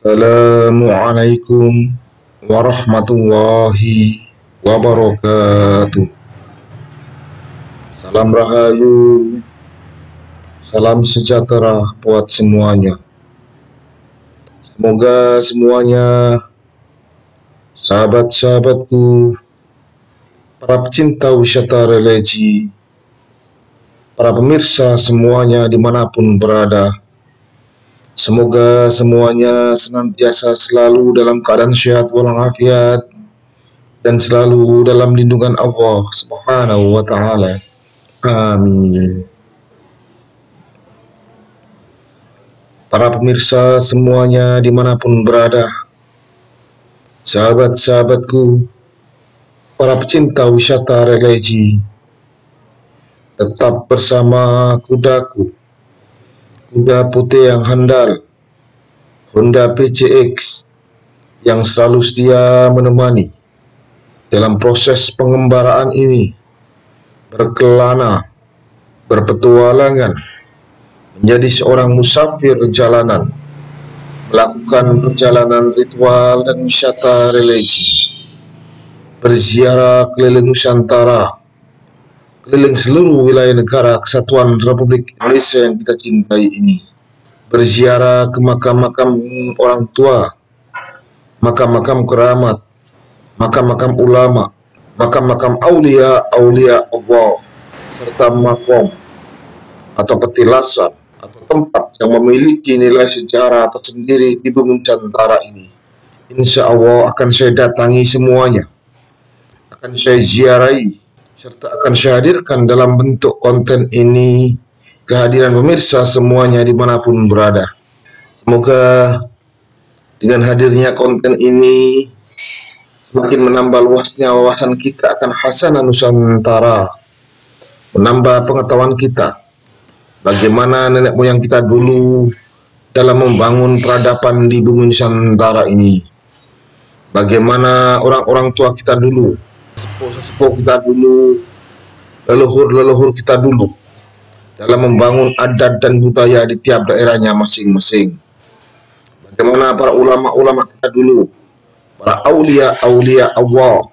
Assalamualaikum warahmatullahi wabarakatuh. Salam rahayu, salam sejahtera buat semuanya. Semoga semuanya, sahabat-sahabatku, para pecinta wisata religi, para pemirsa semuanya dimanapun berada, semoga semuanya senantiasa selalu dalam keadaan sehat walafiat dan selalu dalam lindungan Allah Subhanahu wa Ta'ala. Amin. Para pemirsa semuanya dimanapun berada, sahabat-sahabatku, para pecinta wisata religi, tetap bersama kudaku, kuda putih yang handal, Honda PCX, yang selalu setia menemani dalam proses pengembaraan ini, berkelana, berpetualangan, menjadi seorang musafir jalanan, melakukan perjalanan ritual dan wisata religi, berziarah keliling Nusantara, keliling seluruh wilayah negara Kesatuan Republik Indonesia yang kita cintai ini, berziarah ke makam-makam orang tua, makam-makam keramat, makam-makam ulama, makam-makam aulia Allah, serta makom atau petilasan atau tempat yang memiliki nilai sejarah tersendiri di bumi Nusantara ini. Insya Allah akan saya datangi semuanya, akan saya ziarahi, serta akan saya hadirkan dalam bentuk konten ini kehadiran pemirsa semuanya dimanapun berada. Semoga dengan hadirnya konten ini semakin menambah luasnya wawasan kita akan khasanah Nusantara, menambah pengetahuan kita bagaimana nenek moyang kita dulu dalam membangun peradaban di bumi Nusantara ini, bagaimana orang-orang tua kita dulu, sesepuh kita dulu, leluhur-leluhur kita dulu dalam membangun adat dan budaya di tiap daerahnya masing-masing. Bagaimana para ulama-ulama kita dulu, para aulia Allah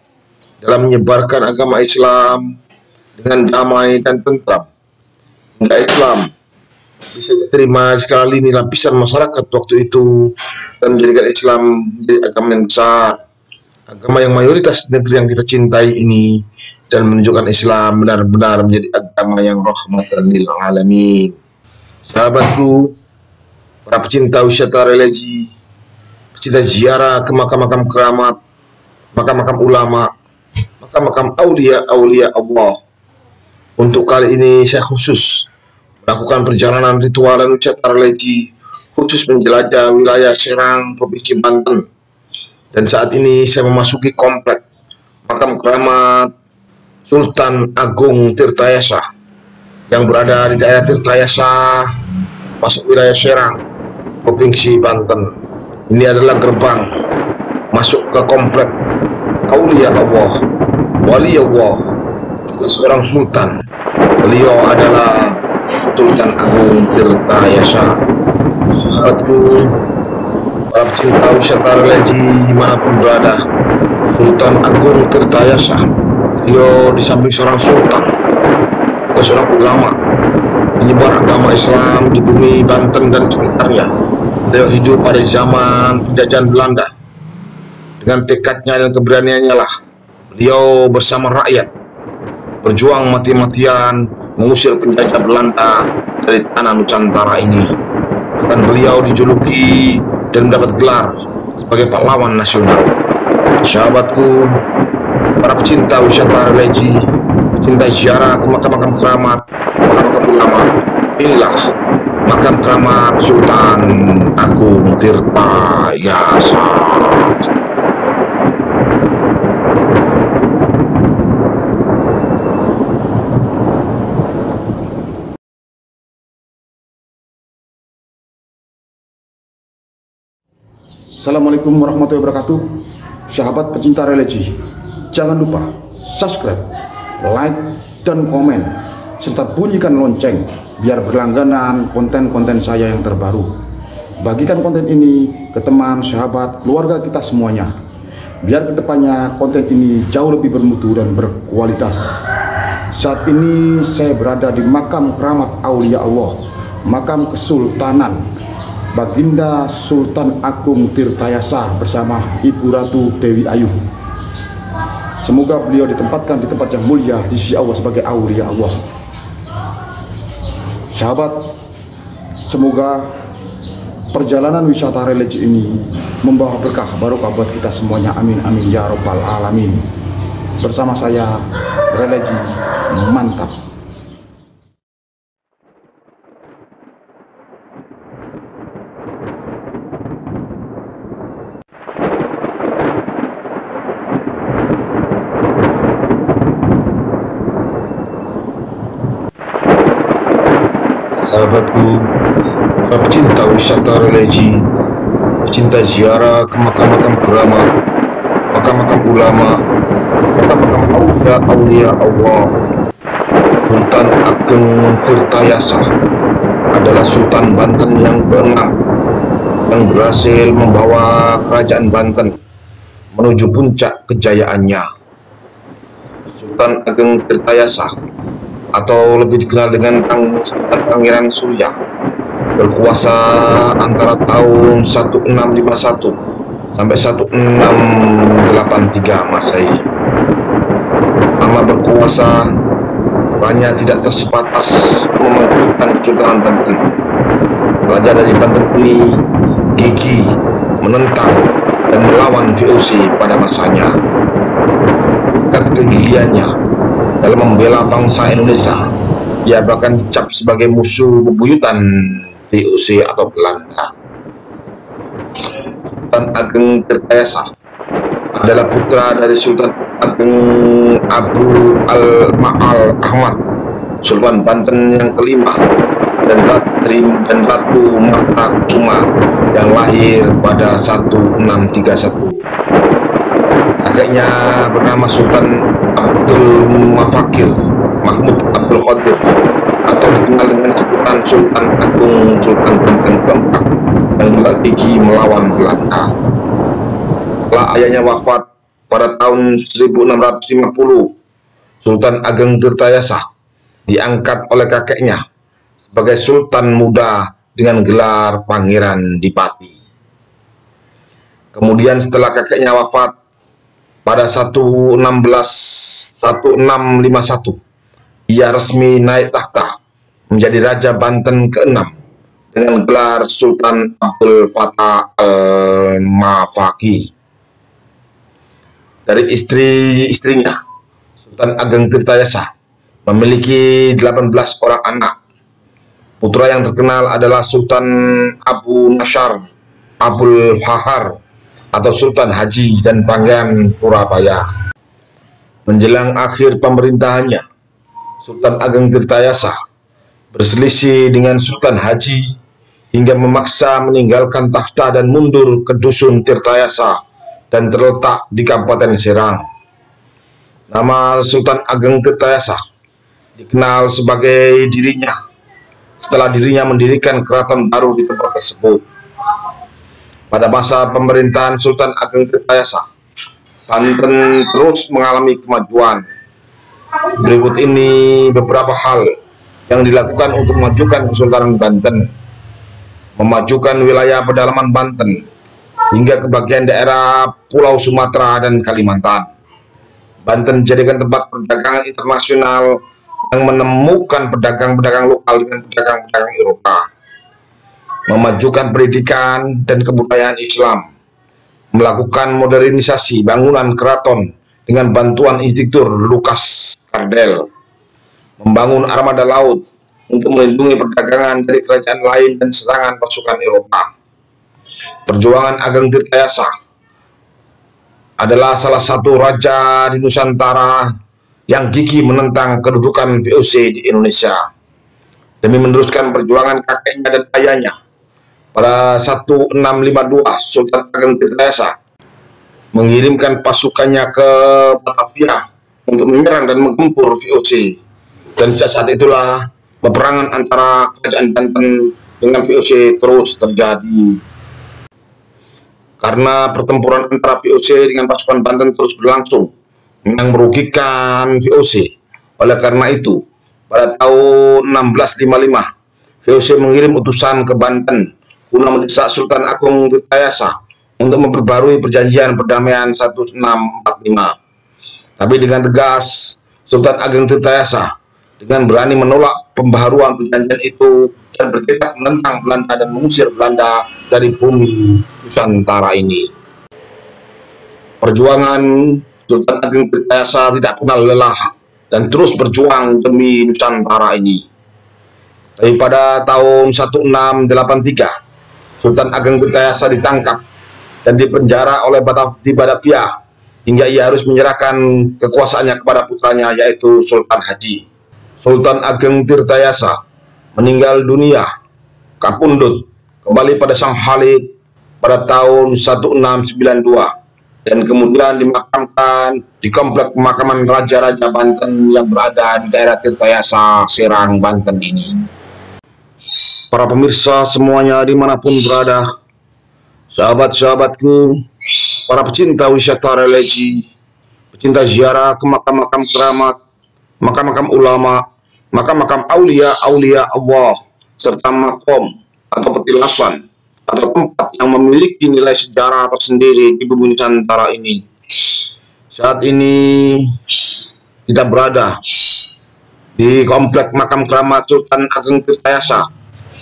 dalam menyebarkan agama Islam dengan damai dan tentram, hingga Islam bisa diterima sekali lini lapisan masyarakat waktu itu dan menjadikan Islam menjadi agama yang besar, agama yang mayoritas negeri yang kita cintai ini, dan menunjukkan Islam benar-benar menjadi agama yang rahmatan lil alamin. Sahabatku, para pecinta wisata religi, pecinta ziarah ke makam-makam keramat, makam-makam ulama, makam-makam aulia Allah, untuk kali ini saya khusus melakukan perjalanan ritual dan wisata religi khusus menjelajah wilayah Serang, Provinsi Banten. Dan saat ini saya memasuki komplek makam keramat Sultan Agung Tirtayasa yang berada di daerah Tirtayasa, masuk wilayah Serang, Provinsi Banten. Ini adalah gerbang masuk ke komplek aulia Allah, wali Allah, juga seorang sultan. Beliau adalah Sultan Agung Tirtayasa. Sahabatku, para pecinta wisata religi dimanapun berada, Sultan Agung Tirtayasa, beliau di samping seorang sultan, juga seorang ulama, penyebar agama Islam di bumi Banten dan sekitarnya. Beliau hidup pada zaman penjajahan Belanda. Dengan tekadnya dan keberaniannya lah beliau bersama rakyat berjuang mati-matian mengusir penjajah Belanda dari tanah Nusantara ini. Bahkan beliau dijuluki dan mendapat gelar sebagai pahlawan nasional. Sahabatku, para pecinta wisata religi, pecinta ziarah ke makam-makam keramat, makam-makam ulama, inilah makam keramat Sultan Agung Tirtayasa. Assalamualaikum warahmatullahi wabarakatuh. Sahabat pecinta religi, jangan lupa subscribe, like, dan komen, serta bunyikan lonceng biar berlangganan konten-konten saya yang terbaru. bagikan konten ini ke teman, sahabat, keluarga kita semuanya. Biar kedepannya konten ini jauh lebih bermutu dan berkualitas. Saat ini saya berada di makam keramat Aulia Allah, makam Kesultanan Baginda Sultan Agung Tirtayasa bersama Ibu Ratu Dewi Ayu. Semoga beliau ditempatkan di tempat yang mulia di sisi Allah sebagai Aulia Allah. Sahabat, semoga perjalanan wisata religi ini membawa berkah barokah buat kita semuanya. Amin amin ya robbal alamin. Bersama saya religi mantap. Sahabatku, para pecinta wisata religi, pecinta ziarah ke makam-makam keramat, makam-makam ulama, makam-makam aulia Allah, Sultan Ageng Tirtayasa adalah Sultan Banten yang ke-6 yang berhasil membawa kerajaan Banten menuju puncak kejayaannya. Sultan Ageng Tirtayasa atau lebih dikenal dengan Sultan Pangeran Surya berkuasa antara tahun 1651 sampai 1683 Masehi. Selama berkuasa, perannya tidak tersebatas memajukan Kesultanan Banten. Raja dari Banten ini gigih menentang dan melawan VOC pada masanya. Berkat kegigihannya dalam membela bangsa Indonesia, ia bahkan dicap sebagai musuh bebuyutan VOC atau Belanda. Sultan Ageng Tirtayasa adalah putra dari Sultan Ageng Abu Al-Ma'al Ahmad, Sultan Banten yang ke-5, dan Ratu Marta Kusuma yang lahir pada 1631. Kakeknya bernama Sultan Abdul Mafakir Mahmud Abdul Qadir atau dikenal dengan sebutan Sultan Agung Sultan Banten ke-4 yang juga gigih melawan Belanda. Setelah ayahnya wafat pada tahun 1650, Sultan Ageng Tirtayasa diangkat oleh kakeknya sebagai Sultan muda dengan gelar Pangeran Dipati. Kemudian setelah kakeknya wafat pada 1651, ia resmi naik takhta menjadi Raja Banten ke-6 dengan gelar Sultan Abdul Fattah Al-Mafaki. Dari istri-istrinya, Sultan Ageng Tirtayasa memiliki 18 orang anak. Putra yang terkenal adalah Sultan Abu Nasyar Abul Fahar atau Sultan Haji dan Pangeran Purabaya. Menjelang akhir pemerintahannya, Sultan Ageng Tirtayasa berselisih dengan Sultan Haji hingga memaksa meninggalkan takhta dan mundur ke dusun Tirtayasa dan terletak di Kabupaten Serang. Nama Sultan Ageng Tirtayasa dikenal sebagai dirinya setelah dirinya mendirikan keraton baru di tempat tersebut. Pada masa pemerintahan Sultan Ageng Tirtayasa, Banten terus mengalami kemajuan. Berikut ini beberapa hal yang dilakukan untuk memajukan Kesultanan Banten. Memajukan wilayah pedalaman Banten hingga ke bagian daerah Pulau Sumatera dan Kalimantan. Banten dijadikan tempat perdagangan internasional yang menemukan pedagang-pedagang lokal dengan pedagang-pedagang Eropa. Memajukan pendidikan dan kebudayaan Islam, melakukan modernisasi bangunan keraton dengan bantuan instruktur Lukas Kardel, membangun armada laut untuk melindungi perdagangan dari kerajaan lain dan serangan pasukan Eropa. Perjuangan Ageng Tirtayasa adalah salah satu raja di Nusantara yang gigih menentang kedudukan VOC di Indonesia. Demi meneruskan perjuangan kakeknya dan ayahnya, pada 1652 Sultan Ageng Tirtayasa mengirimkan pasukannya ke Batavia untuk menyerang dan menggempur VOC. Dan sejak saat itulah peperangan antara kerajaan Banten dengan VOC terus terjadi. Karena pertempuran antara VOC dengan pasukan Banten terus berlangsung yang merugikan VOC. Oleh karena itu, pada tahun 1655, VOC mengirim utusan ke Banten guna mendesak Sultan Agung Tirtayasa untuk memperbarui perjanjian perdamaian 1645. Tapi dengan tegas, Sultan Agung Tirtayasa dengan berani menolak pembaharuan perjanjian itu dan bertekad menentang Belanda dan mengusir Belanda dari bumi Nusantara ini. Perjuangan Sultan Agung Tirtayasa tidak pernah lelah dan terus berjuang demi Nusantara ini. Tapi pada tahun 1683, Sultan Agung Tirtayasa ditangkap dan dipenjara oleh Batavia hingga ia harus menyerahkan kekuasaannya kepada putranya, yaitu Sultan Haji. Sultan Agung Tirtayasa meninggal dunia kapundhut kembali pada Sang Khalid pada tahun 1692 dan kemudian dimakamkan di komplek pemakaman Raja-Raja Banten yang berada di daerah Tirtayasa, Serang, Banten ini. Para pemirsa semuanya dimanapun berada, sahabat-sahabatku, para pecinta wisata religi, pecinta ziarah ke makam-makam keramat, makam-makam ulama, makam-makam aulia Allah, serta makom atau petilasan atau tempat yang memiliki nilai sejarah tersendiri di bumi Nusantara ini. Saat ini kita berada di komplek makam keramat Sultan Agung Tirtayasa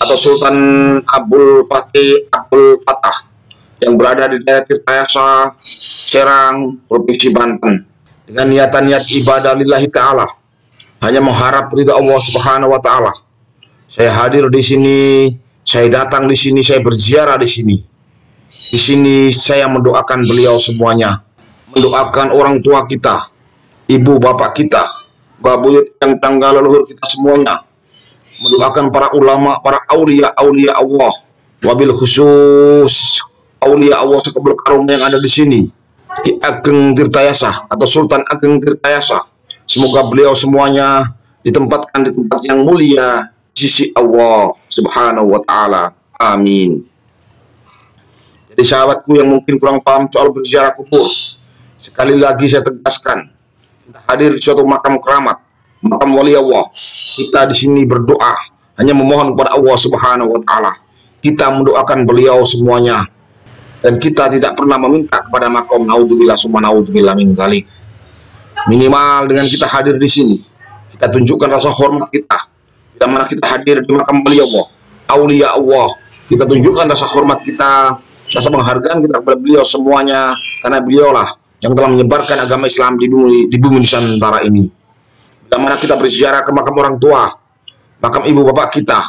atau Sultan Abdul Fattah yang berada di daerah Tirtayasa, Serang, Provinsi Banten, dengan niat ibadah lillahi ta'ala, hanya mengharap ridha Allah Subhanahu wa Ta'ala. Saya hadir di sini, saya datang di sini, saya berziarah di sini. Di sini saya mendoakan beliau semuanya, mendoakan orang tua kita, ibu bapak kita, babuyut yang tangga leluhur kita semuanya, mendoakan para ulama, para aulia Allah, wabil khusus aulia Allah sekebul karum yang ada di sini, Ki Ageng Tirtayasa atau Sultan Agung Tirtayasa. Semoga beliau semuanya ditempatkan di tempat yang mulia di sisi Allah Subhanahu wa Ta'ala. Amin. Jadi sahabatku yang mungkin kurang paham soal berziarah kubur, sekali lagi saya tegaskan, kita hadir di suatu makam keramat, makam wali Allah. Kita di sini berdoa, hanya memohon kepada Allah Subhanahu wa Ta'ala. Kita mendoakan beliau semuanya. Dan kita tidak pernah meminta kepada makom, naudzubillah summa naudzubillah min dzalik. Minimal dengan kita hadir di sini, kita tunjukkan rasa hormat kita. Bila mana kita hadir di makam beliau Allah, aulia Allah, kita tunjukkan rasa hormat kita, rasa penghargaan kita kepada beliau semuanya, karena beliaulah yang telah menyebarkan agama Islam di bumi Nusantara ini. Bila mana kita berziarah ke makam orang tua, makam ibu bapak kita,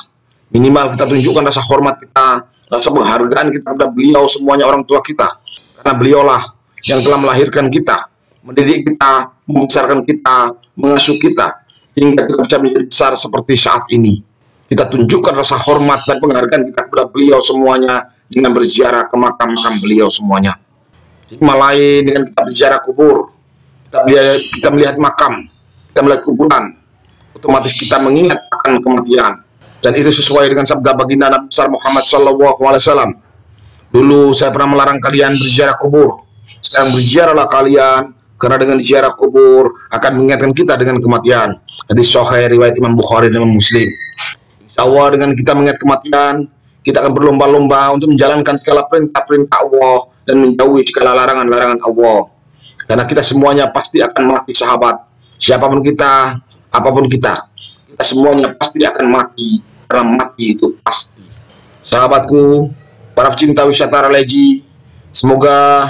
minimal kita tunjukkan rasa hormat kita, rasa penghargaan kita kepada beliau semuanya, orang tua kita, karena beliaulah yang telah melahirkan kita, mendidik kita, membesarkan kita, mengasuh kita hingga kita bisa menjadi besar seperti saat ini. Kita tunjukkan rasa hormat dan penghargaan kita kepada beliau semuanya dengan berziarah ke makam-makam beliau semuanya. Hikmah lain dengan kita berziarah kubur, kita melihat makam, kita melihat kuburan, otomatis kita mengingat akan kematian. Dan itu sesuai dengan sabda baginda Nabi besar Muhammad SAW. Dulu saya pernah melarang kalian berziarah kubur. Sekarang berziarahlah kalian, karena dengan ziarah kubur akan mengingatkan kita dengan kematian. Hadis sahih riwayat Imam Bukhari dan Imam Muslim. Insya Allah dengan kita mengingat kematian, kita akan berlomba-lomba untuk menjalankan segala perintah-perintah Allah dan menjauhi segala larangan-larangan Allah. Karena kita semuanya pasti akan mati, sahabat. Siapapun kita, apapun kita semuanya pasti akan mati. Karena mati itu pasti. Sahabatku, para pecinta wisata religi, semoga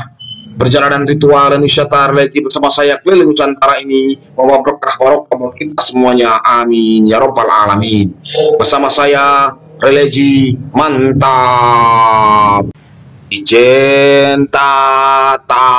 perjalanan ritual dan wisata religi bersama saya keliling Nusantara ini membawa berkah barokah buat kita semuanya. Amin ya robbal alamin. Bersama saya religi mantap. Ijen tata.